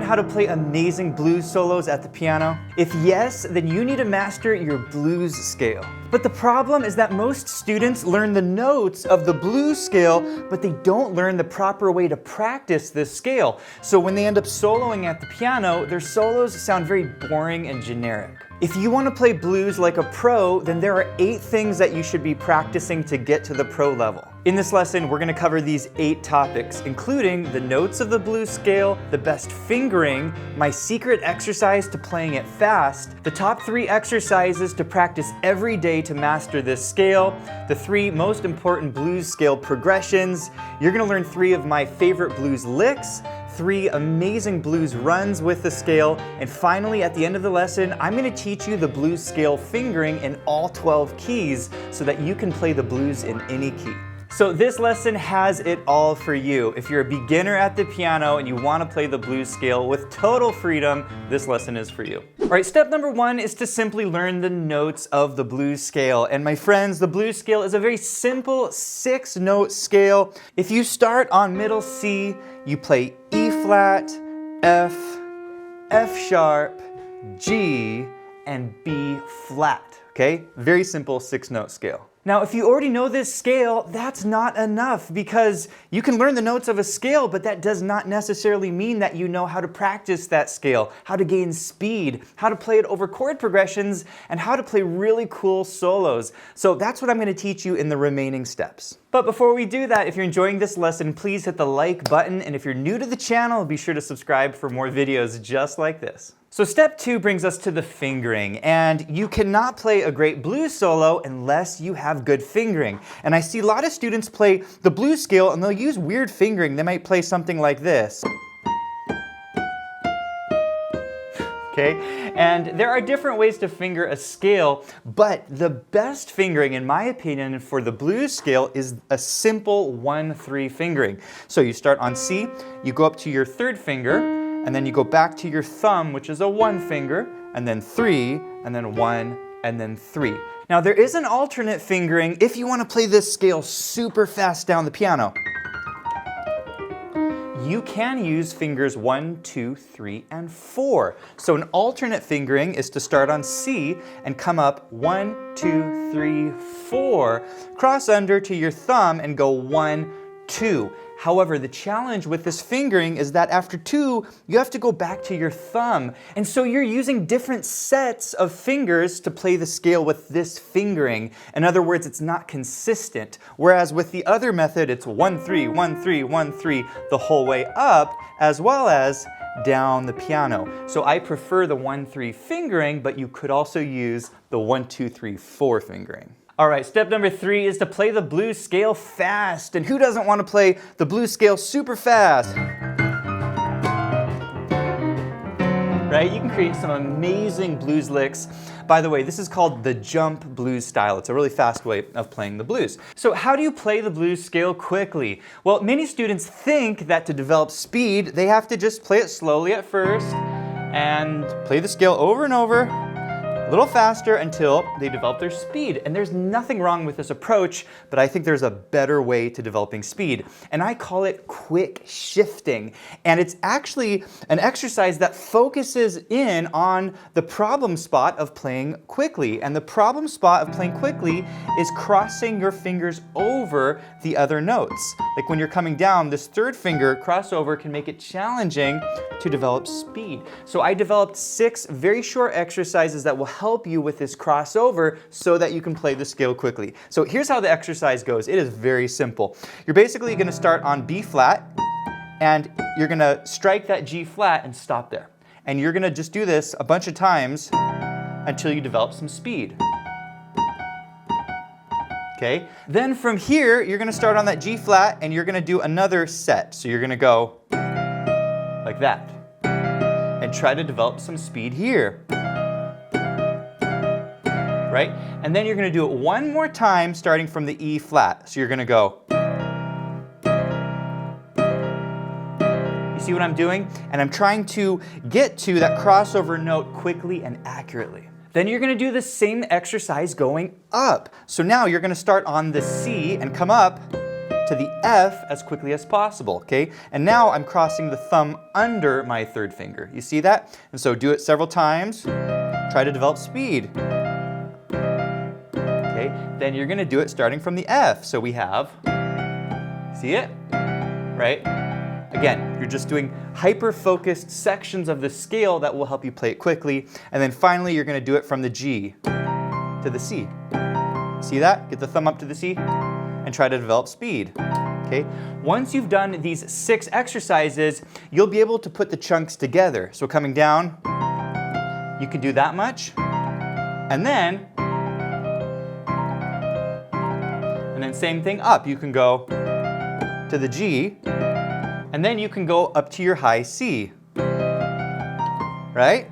how to play amazing blues solos at the piano? If yes, then you need to master your blues scale. But the problem is that most students learn the notes of the blues scale, but they don't learn the proper way to practice this scale. So when they end up soloing at the piano, their solos sound very boring and generic. If you want to play blues like a pro, then there are 8 things that you should be practicing to get to the pro level. In this lesson, we're going to cover these 8 topics, including the notes of the blues scale, the best fingering, my secret exercise to playing it fast, the top 3 exercises to practice every day to master this scale, the 3 most important blues scale progressions. You're going to learn 3 of my favorite blues licks, 3 amazing blues runs with the scale, and finally at the end of the lesson, I'm going to teach you the blues scale fingering in all 12 keys so that you can play the blues in any key. So this lesson has it all for you. If you're a beginner at the piano and you want to play the blues scale with total freedom, this lesson is for you. All right, step number 1 is to simply learn the notes of the blues scale. And my friends, the blues scale is a very simple 6-note scale. If you start on middle C, you play E flat, F, F sharp, G, and B flat, okay? Very simple 6-note scale. Now, if you already know this scale, that's not enough because you can learn the notes of a scale, but that does not necessarily mean that you know how to practice that scale, how to gain speed, how to play it over chord progressions, and how to play really cool solos. So that's what I'm going to teach you in the remaining steps. But before we do that, if you're enjoying this lesson, please hit the like button, and if you're new to the channel, be sure to subscribe for more videos just like this. So step 2 brings us to the fingering, and you cannot play a great blues solo unless you have good fingering. And I see a lot of students play the blues scale and they'll use weird fingering. They might play something like this. Okay? And there are different ways to finger a scale, but the best fingering, in my opinion, for the blues scale is a simple 1-3 fingering. So you start on C, you go up to your 3rd finger, and then you go back to your thumb, which is a 1 finger, and then 3, and then 1, and then 3. Now there is an alternate fingering if you want to play this scale super fast down the piano. You can use fingers 1, 2, 3, and 4. So an alternate fingering is to start on C and come up 1, 2, 3, 4, cross under to your thumb and go 1, 2. However, the challenge with this fingering is that after 2, you have to go back to your thumb. And so you're using different sets of fingers to play the scale with this fingering. In other words, it's not consistent. Whereas with the other method, it's 1, 3, 1, 3, 1, 3 the whole way up, as well as down the piano. So I prefer the 1, 3 fingering, but you could also use the 1, 2, 3, 4 fingering. All right, step number 3 is to play the blues scale fast. And who doesn't want to play the blues scale super fast? Right? You can create some amazing blues licks. By the way, this is called the jump blues style. It's a really fast way of playing the blues. So how do you play the blues scale quickly? Well, many students think that to develop speed, they have to just play it slowly at first and play the scale over and over, a little faster until they develop their speed. And there's nothing wrong with this approach, but I think there's a better way to developing speed. And I call it quick shifting. And it's actually an exercise that focuses in on the problem spot of playing quickly. And the problem spot of playing quickly is crossing your fingers over the other notes. Like when you're coming down, this 3rd finger crossover can make it challenging to develop speed. So I developed 6 very short exercises that will help you with this crossover so that you can play the scale quickly. So here's how the exercise goes. It is very simple. You're basically going to start on B flat, and you're going to strike that G flat and stop there. And you're going to just do this a bunch of times until you develop some speed. Okay? Then from here, you're going to start on that G flat and you're going to do another set. So you're going to go like that and try to develop some speed here. Right? And then you're going to do it one more time starting from the E flat. So you're going to go. You see what I'm doing? And I'm trying to get to that crossover note quickly and accurately. Then you're going to do the same exercise going up. So now you're going to start on the C and come up to the F as quickly as possible, okay? And now I'm crossing the thumb under my third finger. You see that? And so do it several times. Try to develop speed. Okay, then you're gonna do it starting from the F. So we have, see it? Right? Again, you're just doing hyper-focused sections of the scale that will help you play it quickly. And then finally, you're gonna do it from the G to the C. See that? Get the thumb up to the C and try to develop speed. Okay? Once you've done these 6 exercises, you'll be able to put the chunks together. So coming down, you can do that much. And then same thing up. You can go to the G, and then you can go up to your high C. Right?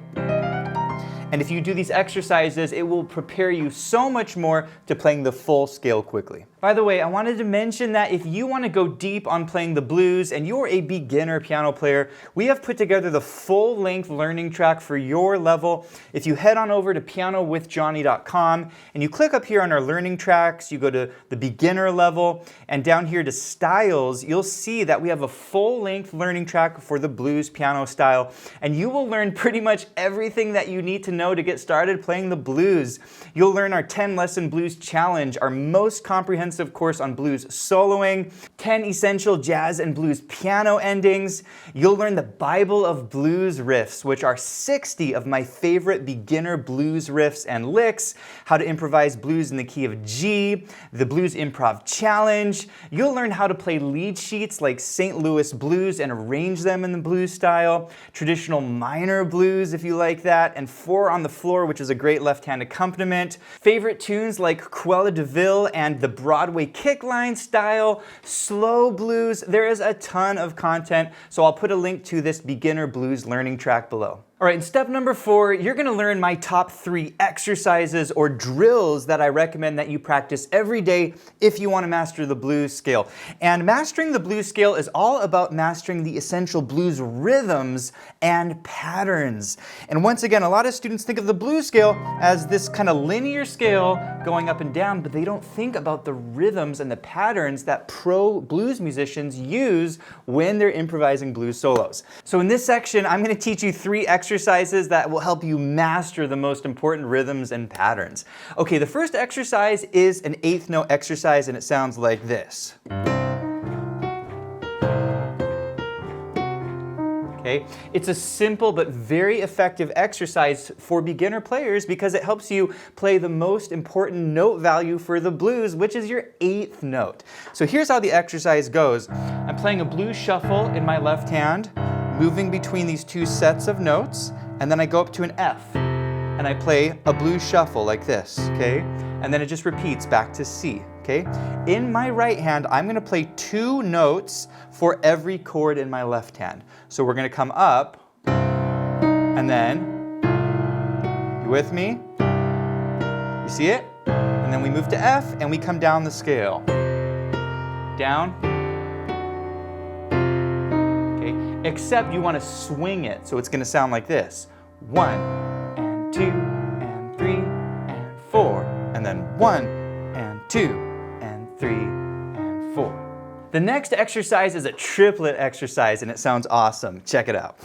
And if you do these exercises, it will prepare you so much more to playing the full scale quickly. By the way, I wanted to mention that if you want to go deep on playing the blues and you're a beginner piano player, we have put together the full-length learning track for your level. If you head on over to pianowithjonny.com and you click up here on our learning tracks, you go to the beginner level, and down here to styles, you'll see that we have a full-length learning track for the blues piano style, and you will learn pretty much everything that you need to know to get started playing the blues. You'll learn our 10-lesson blues challenge, our most comprehensive course on blues soloing, 10 essential jazz and blues piano endings. You'll learn the Bible of blues riffs, which are 60 of my favorite beginner blues riffs and licks, how to improvise blues in the key of G, the blues improv challenge. You'll learn how to play lead sheets like St. Louis blues and arrange them in the blues style, traditional minor blues if you like that, and 4 on the floor, which is a great left-hand accompaniment. Favorite tunes like Cruella de Vil and the Broadway kickline style, slow blues. There is a ton of content, so I'll put a link to this beginner blues learning track below. All right, in step number 4, you're gonna learn my top 3 exercises or drills that I recommend that you practice every day if you wanna master the blues scale. And mastering the blues scale is all about mastering the essential blues rhythms and patterns. And once again, a lot of students think of the blues scale as this kind of linear scale going up and down, but they don't think about the rhythms and the patterns that pro blues musicians use when they're improvising blues solos. So in this section, I'm gonna teach you 3 exercises that will help you master the most important rhythms and patterns. Okay, the first exercise is an 8th note exercise, and it sounds like this. Okay, it's a simple but very effective exercise for beginner players because it helps you play the most important note value for the blues, which is your 8th note. So here's how the exercise goes. I'm playing a blues shuffle in my left hand, moving between these 2 sets of notes, and then I go up to an F, and I play a blues shuffle like this, okay? And then it just repeats back to C, okay? In my right hand, I'm gonna play 2 notes for every chord in my left hand. So we're gonna come up, and then, you with me? You see it? And then we move to F, and we come down the scale. Down. Except you want to swing it, so it's going to sound like this. 1 and 2 and 3 and 4, and then 1 and 2 and 3 and 4. The next exercise is a triplet exercise, and it sounds awesome. Check it out.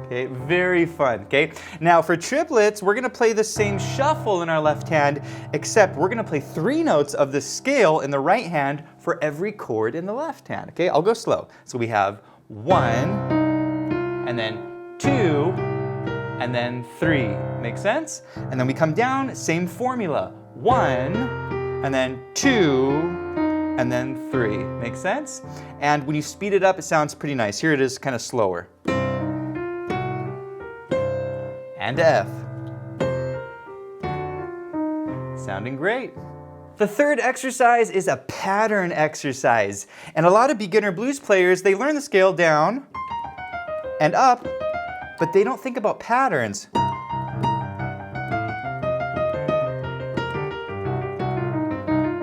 Okay, very fun, okay? Now for triplets, we're gonna play the same shuffle in our left hand, except we're gonna play 3 notes of the scale in the right hand for every chord in the left hand, okay? I'll go slow. So we have 1, and then 2, and then 3. Make sense? And then we come down, same formula. 1, and then 2, and then 3. Make sense? And when you speed it up, it sounds pretty nice. Here it is, kind of slower. And F. Sounding great. The third exercise is a pattern exercise. And a lot of beginner blues players, they learn the scale down and up, but they don't think about patterns.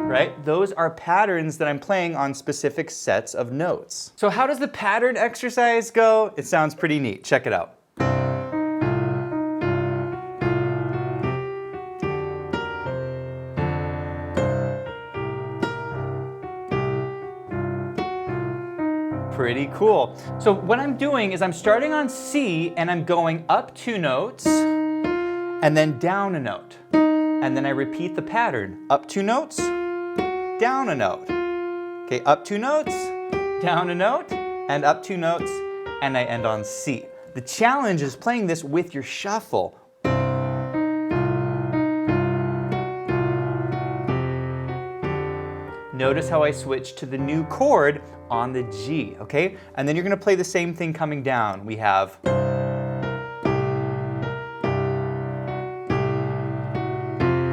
Right? Those are patterns that I'm playing on specific sets of notes. So how does the pattern exercise go? It sounds pretty neat. Check it out. pretty cool. So what I'm doing is I'm starting on C and I'm going up 2 notes and then down a note. And then I repeat the pattern. Up 2 notes, down a note. Okay, up 2 notes, down a note, and up 2 notes, and I end on C. The challenge is playing this with your shuffle. Notice how I switch to the new chord on the G, okay? And then you're gonna play the same thing coming down. We have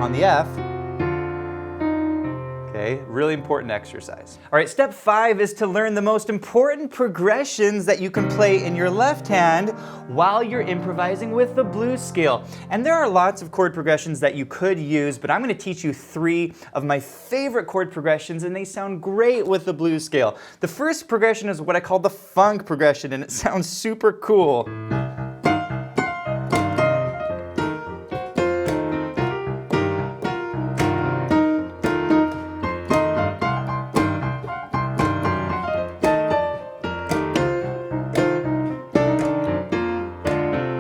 on the F. Okay, really important exercise. All right, step 5 is to learn the most important progressions that you can play in your left hand while you're improvising with the blues scale. And there are lots of chord progressions that you could use, but I'm going to teach you 3 of my favorite chord progressions, and they sound great with the blues scale. The first progression is what I call the funk progression, and it sounds super cool.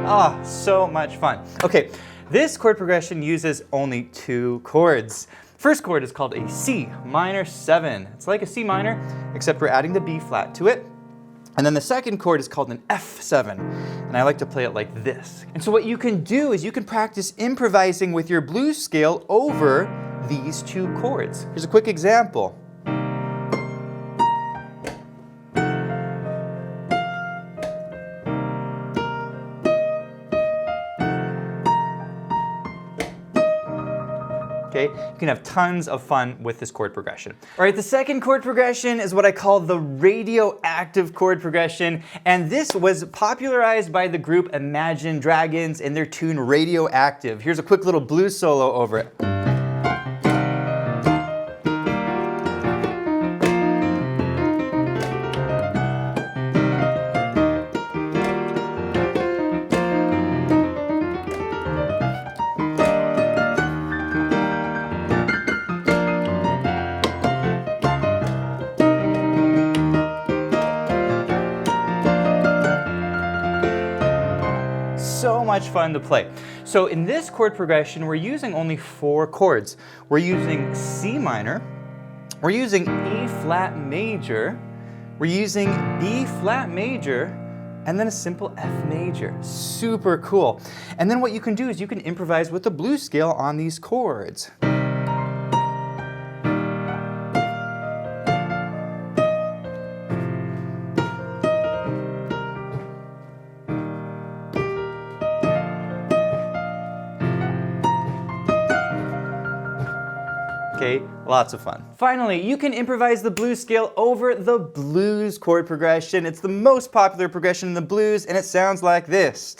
Ah, so much fun. Okay, this chord progression uses only 2 chords. First chord is called a C minor 7. It's like a C minor, except we're adding the B flat to it. And then the second chord is called an F7, and I like to play it like this. And so what you can do is you can practice improvising with your blues scale over these 2 chords. Here's a quick example. Okay, you can have tons of fun with this chord progression. All right, the second chord progression is what I call the radioactive chord progression, and this was popularized by the group Imagine Dragons in their tune Radioactive. Here's a quick little blues solo over it. So much fun to play. So in this chord progression, we're using only 4 chords. We're using C minor, we're using E flat major, we're using B flat major, and then a simple F major. Super cool. And then what you can do is you can improvise with the blues scale on these chords. Okay, lots of fun. Finally, you can improvise the blues scale over the blues chord progression. It's the most popular progression in the blues, and it sounds like this.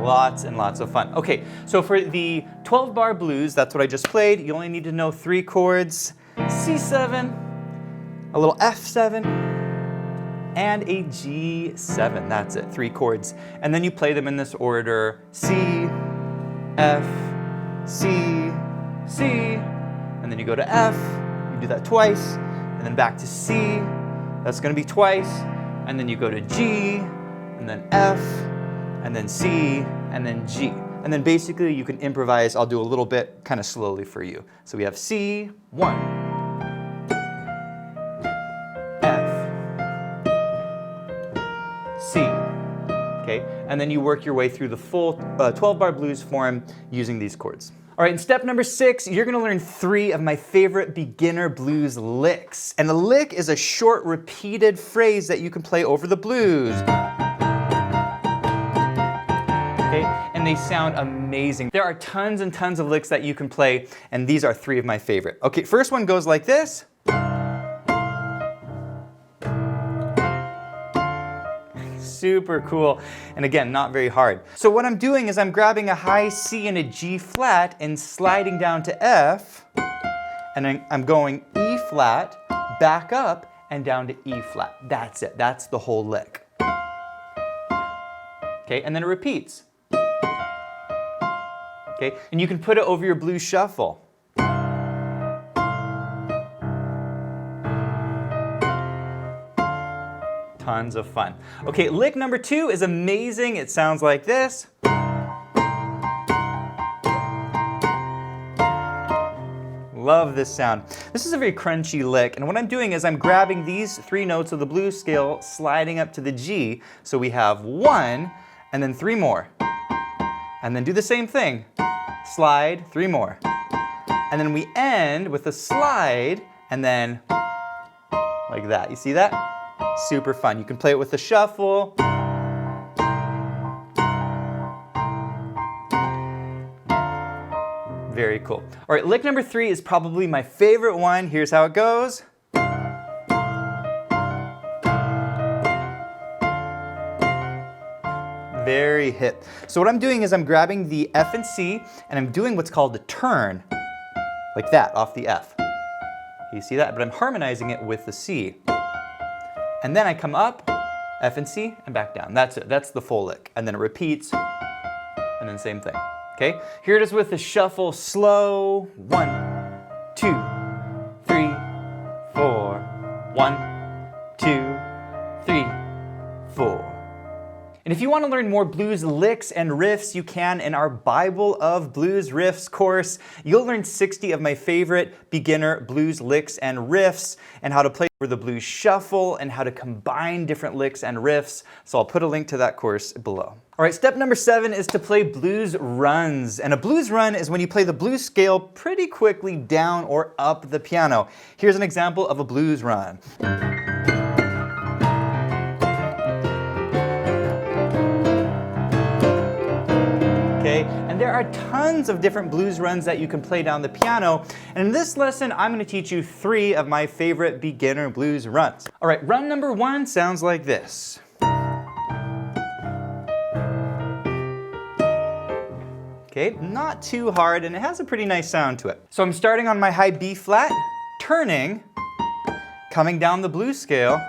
Lots and lots of fun. Okay, so for the 12-bar blues, that's what I just played. You only need to know 3 chords, C7, a little F7, and a G7. That's it, 3 chords. And then you play them in this order: C, F, C, C, and then you go to F, you do that twice, and then back to C, that's gonna be twice, and then you go to G, and then F, and then C, and then G. And then basically you can improvise. I'll do a little bit kind of slowly for you. So we have C, 1, F, C, okay? And then you work your way through the full 12-bar blues form using these chords. All right, in step number 6, you're gonna learn 3 of my favorite beginner blues licks. And the lick is a short repeated phrase that you can play over the blues. And they sound amazing. There are tons and tons of licks that you can play, and these are 3 of my favorite. Okay, first one goes like this. super cool. And again, not very hard. So what I'm doing is I'm grabbing a high C and a G flat and sliding down to F, and then I'm going E flat, back up, and down to E flat. That's it, that's the whole lick. Okay, and then it repeats. Okay, and you can put it over your blues shuffle. Tons of fun. Okay, lick number 2 is amazing. It sounds like this. Love this sound. This is a very crunchy lick, and what I'm doing is I'm grabbing these 3 notes of the blues scale, sliding up to the G, so we have 1, and then 3 more. And then do the same thing. Slide, 3 more. And then we end with a slide, and then like that. You see that? Super fun. You can play it with the shuffle. Very cool. All right, lick number 3 is probably my favorite one. Here's how it goes. Very hip. So what I'm doing is I'm grabbing the F and C, and I'm doing what's called a turn, like that, off the F. You see that? But I'm harmonizing it with the C. And then I come up, F and C, and back down. That's it. That's the full lick. And then it repeats, and then same thing. Okay? Here it is with the shuffle slow. 1, 2, 3, 4. 1, 2, 3, 4. And if you want to learn more blues licks and riffs, you can in our Bible of Blues Riffs course. You'll learn 60 of my favorite beginner blues licks and riffs, and how to play over the blues shuffle, and how to combine different licks and riffs. So I'll put a link to that course below. All right, step number 7 is to play blues runs. And a blues run is when you play the blues scale pretty quickly down or up the piano. Here's an example of a blues run. And there are tons of different blues runs that you can play down the piano. And in this lesson, I'm going to teach you 3 of my favorite beginner blues runs. All right, run number 1 sounds like this. Okay, not too hard, and it has a pretty nice sound to it. So I'm starting on my high B flat, turning, coming down the blues scale,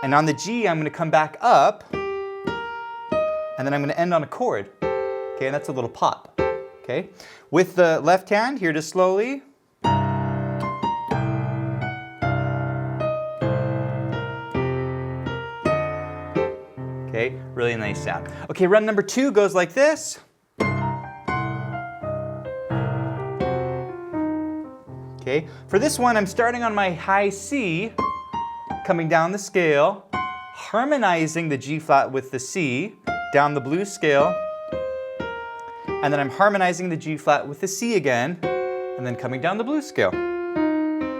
and on the G, I'm going to come back up, and then I'm going to end on a chord. Okay, and that's a little pop. Okay, with the left hand, here just slowly. Okay, really nice sound. Okay, run number 2 goes like this. Okay, for this one, I'm starting on my high C, coming down the scale, harmonizing the G flat with the C, down the blues scale, and then I'm harmonizing the G flat with the C again, and then coming down the blues scale.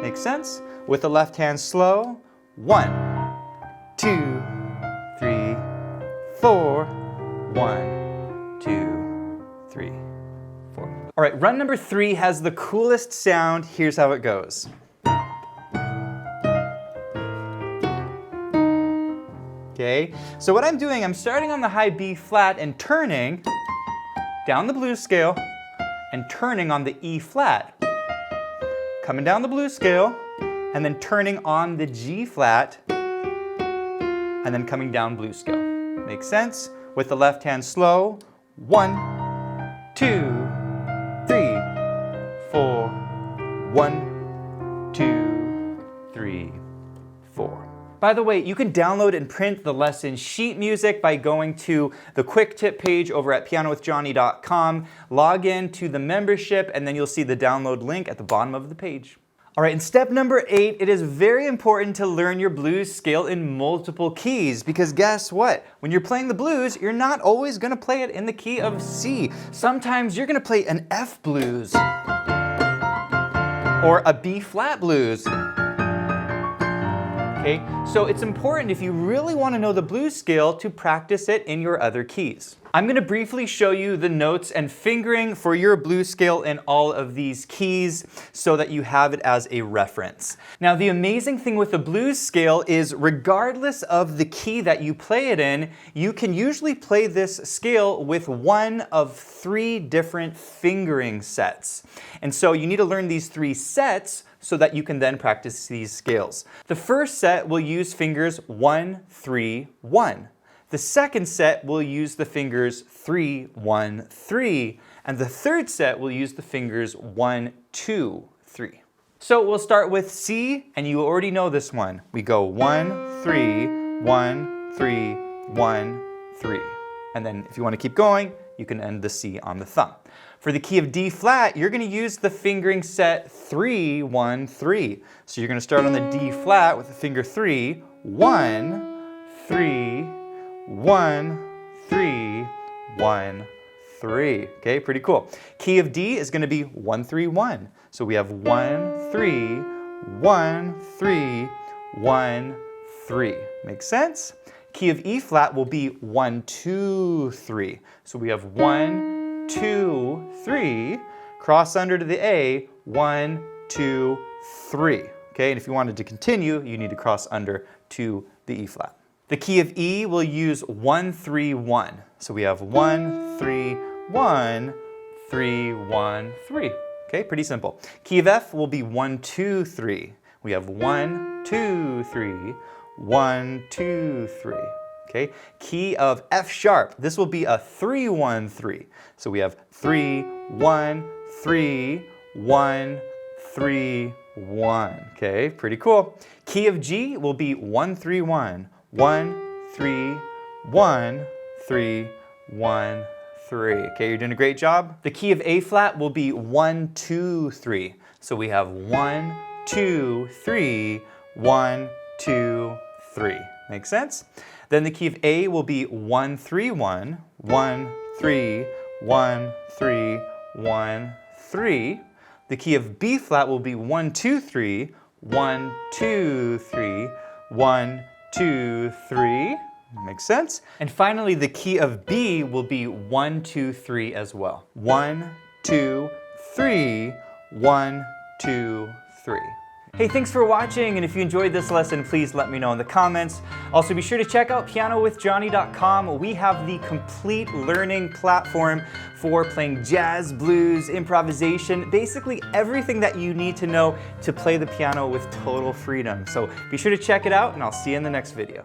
Makes sense? With the left hand slow. 1, 2, 3, 4. 1, 2, 3, 4. All right, run number 3 has the coolest sound. Here's how it goes. Okay, so what I'm doing, I'm starting on the high B flat and turning down the blues scale and turning on the E flat. Coming down the blues scale and then turning on the G flat and then coming down blues scale. Makes sense? With the left hand slow. 1, 2, 3, 4. 1, 2, 3, 4. By the way, you can download and print the lesson sheet music by going to the quick tip page over at pianowithjohnny.com. Log in to the membership, and then you'll see the download link at the bottom of the page. All right, in step number 8, it is very important to learn your blues scale in multiple keys, because guess what? When you're playing the blues, you're not always going to play it in the key of C. Sometimes you're going to play an F blues or a B flat blues. Okay, so it's important if you really want to know the blues scale to practice it in your other keys. I'm going to briefly show you the notes and fingering for your blues scale in all of these keys so that you have it as a reference. Now, the amazing thing with the blues scale is regardless of the key that you play it in, you can usually play this scale with one of 3 different fingering sets. And so you need to learn these 3 sets so that you can then practice these scales. The first set will use fingers 1, 3, 1. The second set will use the fingers 3, 1, 3. And the third set will use the fingers 1, 2, 3. So we'll start with C, and you already know this one. We go 1, 3, 1, 3, 1, 3. And then if you want to keep going, you can end the C on the thumb. For the key of D flat, you're going to use the fingering set 3, 1, 3. So you're going to start on the D flat with the finger 3, 1, 3, 1, 3, 1, 3. Okay, pretty cool. Key of D is going to be 1, 3, 1. So we have 1, 3, 1, 3, 1, 3. Makes sense? Key of E flat will be 1, 2, 3. So we have 1, 2, 3. Cross under to the A, 1, 2, 3. Okay, and if you wanted to continue, you need to cross under to the E flat. The key of E will use 1, 3, 1. So we have 1, 3, 1, 3, 1, 3. Okay, pretty simple. Key of F will be 1, 2, 3. We have 1, 2, 3, 1, 2, 3. Okay, key of F sharp. This will be a 3, 1, 3. So we have 3, 1, 3, 1, 3, 1. Okay, pretty cool. Key of G will be 1, 3, 1. 1, 3, 1, 3, 1, 3. Okay, you're doing a great job. The key of A flat will be 1, 2, 3. So we have 1, 2, 3, 1, 2, 3. Make sense? Then the key of A will be 1, 3, 1, 1, 3, 1, 3, 1, 3. The key of B flat will be 1, 2, 3, 1, 2, 3, 1, 2, 3. Makes sense? And finally, the key of B will be 1, 2, 3 as well. 1, 2, 3, 1, 2, 3. Hey, thanks for watching, and if you enjoyed this lesson, please let me know in the comments. Also, be sure to check out pianowithjonny.com. We have the complete learning platform for playing jazz, blues, improvisation, basically everything that you need to know to play the piano with total freedom. So be sure to check it out, and I'll see you in the next video.